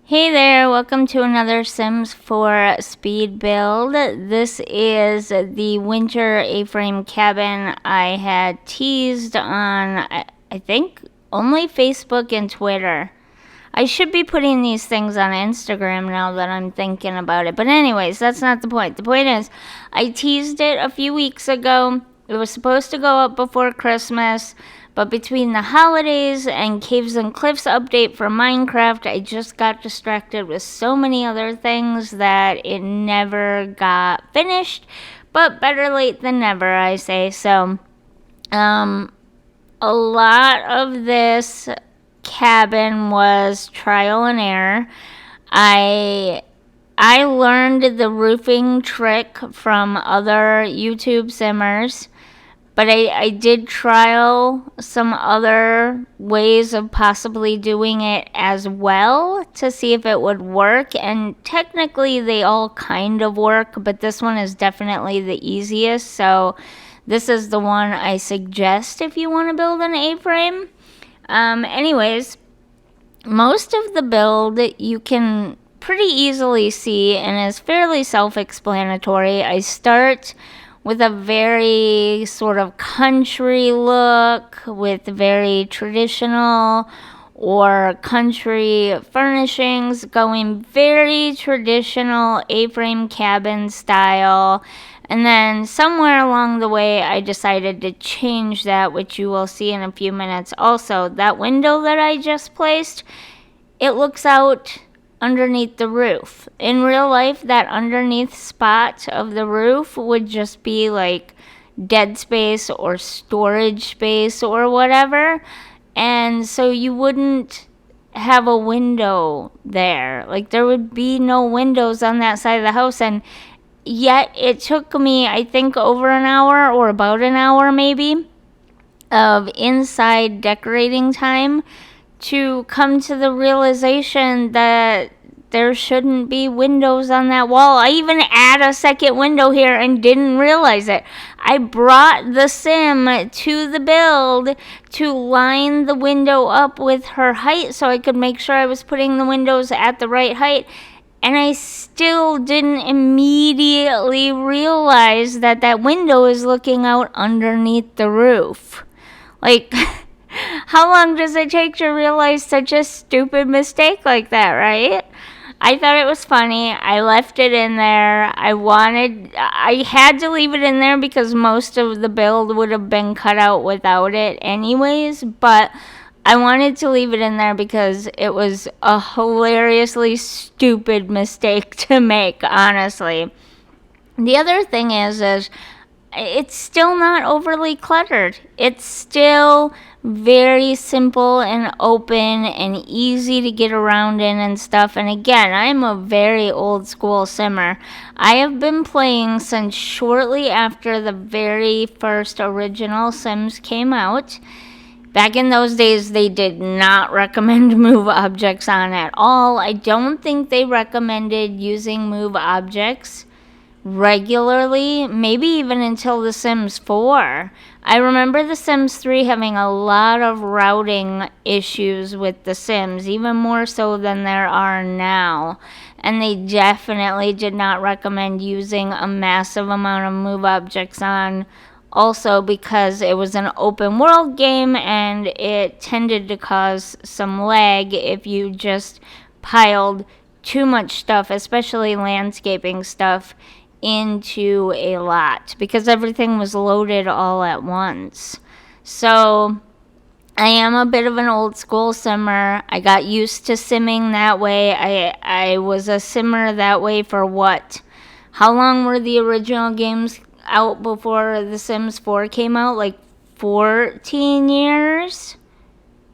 Hey there, welcome to another Sims 4 speed build. This is the winter A-frame cabin I had teased on, I think, only Facebook and Twitter. I should be putting these things on Instagram now that I'm thinking about it. But anyways, that's not the point. The point is, I teased it a few weeks ago. It was supposed to go up before Christmas. But between the holidays and Caves and Cliffs update for Minecraft, I just got distracted with so many other things that it never got finished. But better late than never, I say. So, a lot of this cabin was trial and error. I learned the roofing trick from other YouTube simmers, but I did trial some other ways of possibly doing it as well to see if it would work, and technically they all kind of work, but this one is definitely the easiest, so this is the one I suggest if you want to build an A-frame. Anyways, most of the build you can pretty easily see and is fairly self-explanatory. I start with a very sort of country look with very traditional or country furnishings, going very traditional A-frame cabin style. And then somewhere along the way, I decided to change that, which you will see in a few minutes. Also, that window that I just placed, it looks out underneath the roof. In real life, that underneath spot of the roof would just be like dead space or storage space or whatever. And so you wouldn't have a window there. Like there would be no windows on that side of the house. And yet it took me, I think, over an hour or about an hour maybe of inside decorating time to come to the realization that there shouldn't be windows on that wall. I even add a second window here and didn't realize it. I brought the sim to the build to line the window up with her height so I could make sure I was putting the windows at the right height. And I still didn't immediately realize that that window is looking out underneath the roof. Like, how long does it take to realize such a stupid mistake like that, right? I thought it was funny. I left it in there. I had to leave it in there because most of the build would have been cut out without it anyways, but I wanted to leave it in there because it was a hilariously stupid mistake to make, honestly. The other thing is it's still not overly cluttered. It's still very simple and open and easy to get around in and stuff. And again, I'm a very old school simmer. I have been playing since shortly after the very first original Sims came out. Back in those days, they did not recommend move objects on at all. I don't think they recommended using move objects regularly, maybe even until The Sims 4. I remember The Sims 3 having a lot of routing issues with The Sims, even more so than there are now. And they definitely did not recommend using a massive amount of move objects on, also because it was an open world game and it tended to cause some lag if you just piled too much stuff, especially landscaping stuff, into a lot because everything was loaded all at once. So I am a bit of an old school simmer. I got used to simming that way. I was a simmer that way for what? How long were the original games out before The Sims 4 came out? Like 14 years?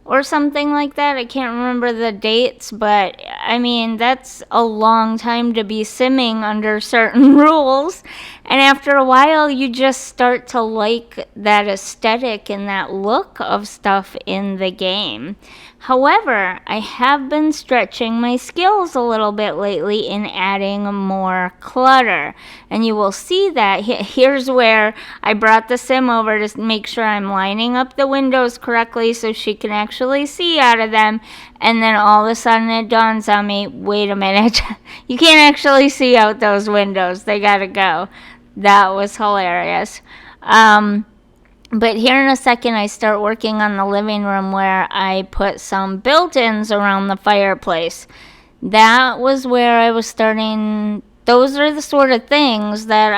Or something like that. I can't remember the dates, but I mean, that's a long time to be simming under certain rules. And after a while, you just start to like that aesthetic and that look of stuff in the game. However, I have been stretching my skills a little bit lately in adding more clutter. And you will see that here's where I brought the sim over to make sure I'm lining up the windows correctly so she can actually see out of them. And then all of a sudden it dawns on me, wait a minute, you can't actually see out those windows. They gotta go. That was hilarious. But here in a second, I start working on the living room where I put some built-ins around the fireplace. That was where I was starting. Those are the sort of things that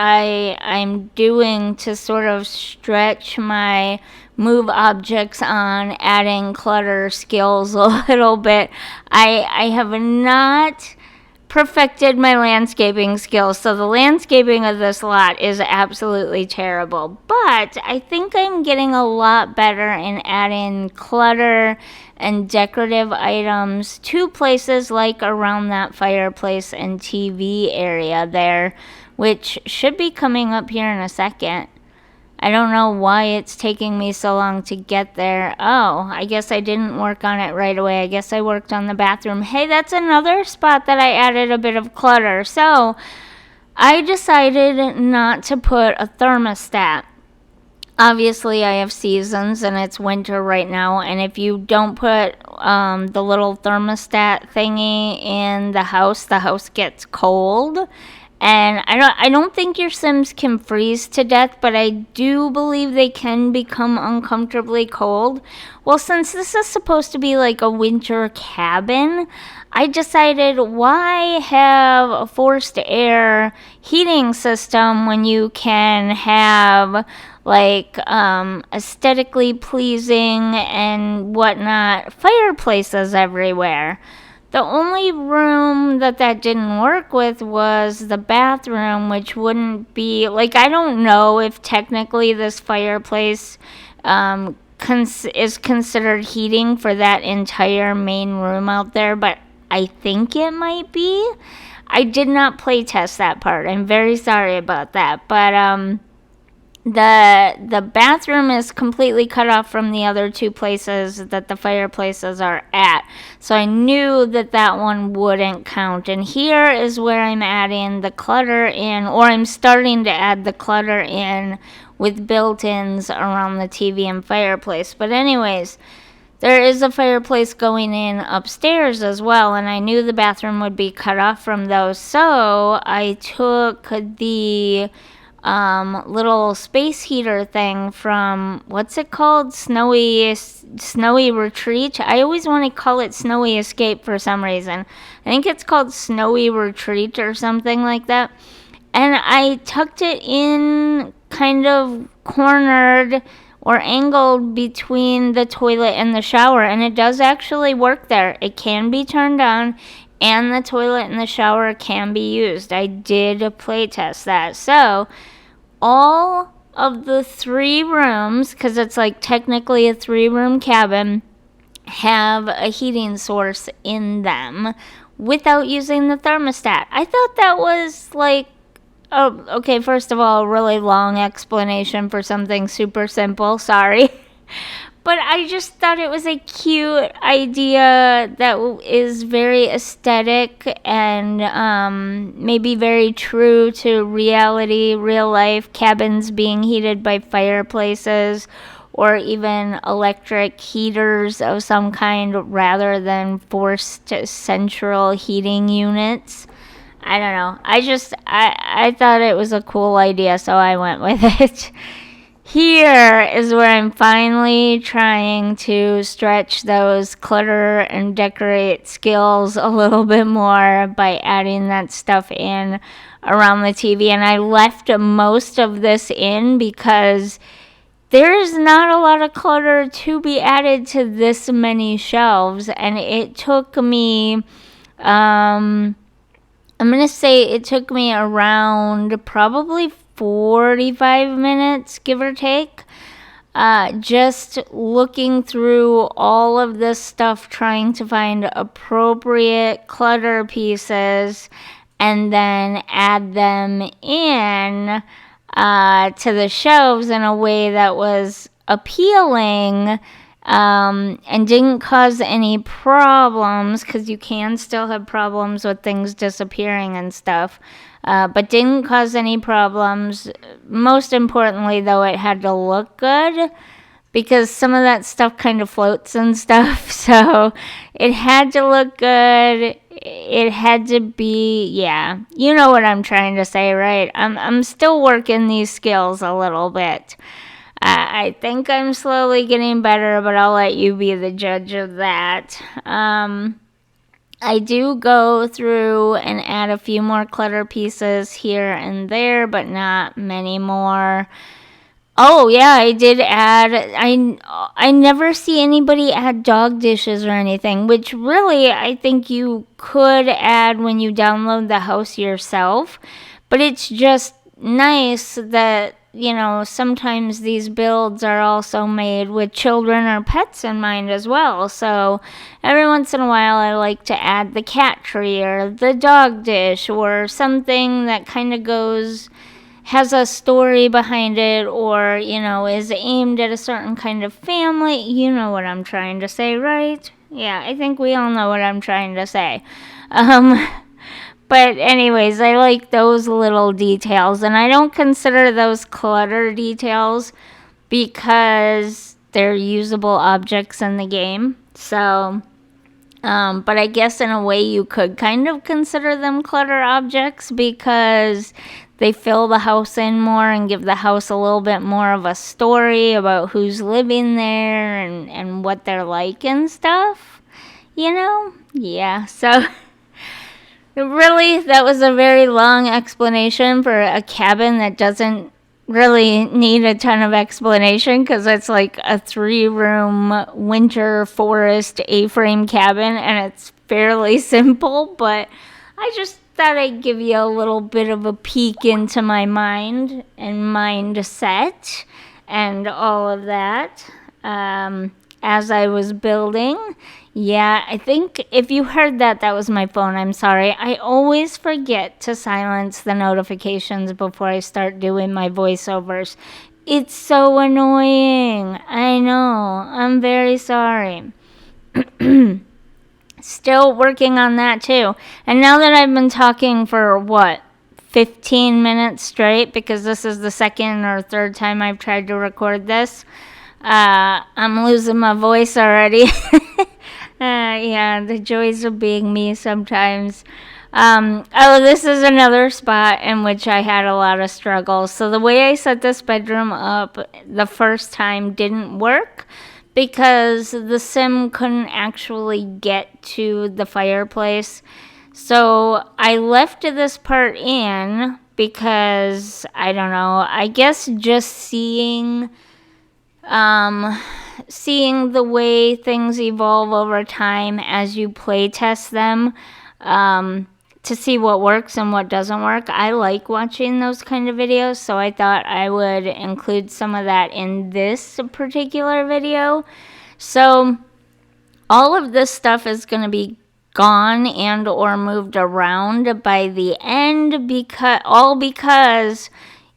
I'm doing to sort of stretch my move objects on adding clutter skills a little bit. I have not perfected my landscaping skills. So the landscaping of this lot is absolutely terrible. But I think I'm getting a lot better in adding clutter and decorative items to places like around that fireplace and TV area there, which should be coming up here in a second. I don't know why it's taking me so long to get there. Oh, I guess I didn't work on it right away. I guess I worked on the bathroom. Hey, that's another spot that I added a bit of clutter. So, I decided not to put a thermostat. Obviously, I have seasons and it's winter right now. And if you don't put the little thermostat thingy in the house gets cold. And I don't think your Sims can freeze to death, but I do believe they can become uncomfortably cold. Well, since this is supposed to be like a winter cabin, I decided, why have a forced air heating system when you can have like aesthetically pleasing and whatnot fireplaces everywhere? The only room that didn't work with was the bathroom, which wouldn't be, like, I don't know if technically this fireplace is considered heating for that entire main room out there, but I think it might be. I did not play test that part. I'm very sorry about that, but the bathroom is completely cut off from the other two places that the fireplaces are at. So I knew that one wouldn't count. And here is where I'm adding the clutter in, or I'm starting to add the clutter in with built-ins around the TV and fireplace. But anyways, there is a fireplace going in upstairs as well, and I knew the bathroom would be cut off from those. So I took the little space heater thing from, what's it called? Snowy Retreat. I always want to call it Snowy Escape for some reason. I think it's called Snowy Retreat or something like that. And I tucked it in kind of cornered or angled between the toilet and the shower, and it does actually work there. It can be turned on, and the toilet and the shower can be used. I did play test that. So all of the 3 rooms, because it's like technically a 3-room cabin, have a heating source in them without using the thermostat. I thought that was like, oh, okay, first of all, a really long explanation for something super simple. Sorry. But I just thought it was a cute idea that is very aesthetic and maybe very true to reality, real life, cabins being heated by fireplaces or even electric heaters of some kind rather than forced central heating units. I don't know. I thought it was a cool idea, so I went with it. Here is where I'm finally trying to stretch those clutter and decorate skills a little bit more by adding that stuff in around the TV. And I left most of this in because there is not a lot of clutter to be added to this many shelves. And it took me, I'm going to say it took me around probably 45 minutes, give or take, just looking through all of this stuff, trying to find appropriate clutter pieces and then add them in to the shelves in a way that was appealing and didn't cause any problems, because you can still have problems with things disappearing and stuff, but didn't cause any problems. Most importantly, though, it had to look good, because some of that stuff kind of floats and stuff. So it had to look good. It had to be, yeah. You know what I'm trying to say, right? I'm still working these skills a little bit. I think I'm slowly getting better, but I'll let you be the judge of that. I do go through and add a few more clutter pieces here and there, but not many more. Oh yeah, I did add. I never see anybody add dog dishes or anything, which really I think you could add when you download the house yourself. But it's just nice that, sometimes these builds are also made with children or pets in mind as well. So every once in a while I like to add the cat tree or the dog dish or something that kind of has a story behind it, or, is aimed at a certain kind of family. You know what I'm trying to say, right? Yeah, I think we all know what I'm trying to say. Um, but anyways, I like those little details, and I don't consider those clutter details because they're usable objects in the game. So, but I guess in a way you could kind of consider them clutter objects because they fill the house in more and give the house a little bit more of a story about who's living there and what they're like and stuff. Yeah, so really, that was a very long explanation for a cabin that doesn't really need a ton of explanation, because it's like a 3-room winter forest A-frame cabin, and it's fairly simple, but I just thought I'd give you a little bit of a peek into my mind and mindset and all of that, as I was building. Yeah, I think if you heard that, that was my phone. I'm sorry. I always forget to silence the notifications before I start doing my voiceovers. It's so annoying. I know. I'm very sorry. Still working on that too. And now that I've been talking for 15 minutes straight, because this is the second or third time I've tried to record this, I'm losing my voice already. Yeah, the joys of being me sometimes. This is another spot in which I had a lot of struggles. So the way I set this bedroom up the first time didn't work because the sim couldn't actually get to the fireplace. So I left this part in because, I don't know, I guess just seeing the way things evolve over time as you play test them, to see what works and what doesn't work. I like watching those kind of videos, so I thought I would include some of that in this particular video. So all of this stuff is going to be gone and or moved around by the end, because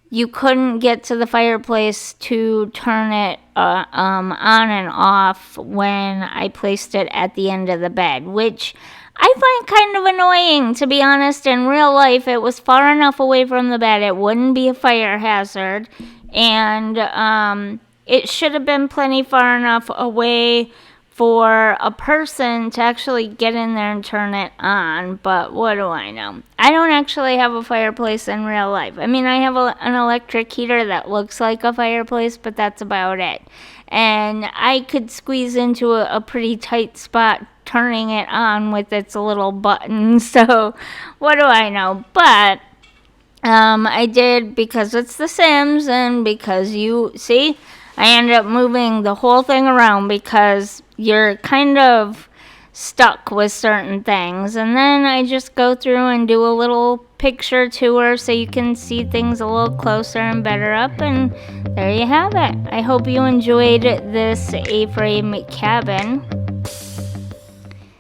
you couldn't get to the fireplace to turn it on and off when I placed it at the end of the bed, which I find kind of annoying, to be honest. In real life, it was far enough away from the bed, it wouldn't be a fire hazard, and it should have been plenty far enough away for a person to actually get in there and turn it on. But what do I know? I don't actually have a fireplace in real life. I mean, I have an electric heater that looks like a fireplace, but that's about it. And I could squeeze into a pretty tight spot turning it on with its little button. So what do I know? But I did, because it's The Sims, and because I ended up moving the whole thing around because you're kind of stuck with certain things. And then I just go through and do a little picture tour so you can see things a little closer and better up. And there you have it. I hope you enjoyed this A-frame cabin.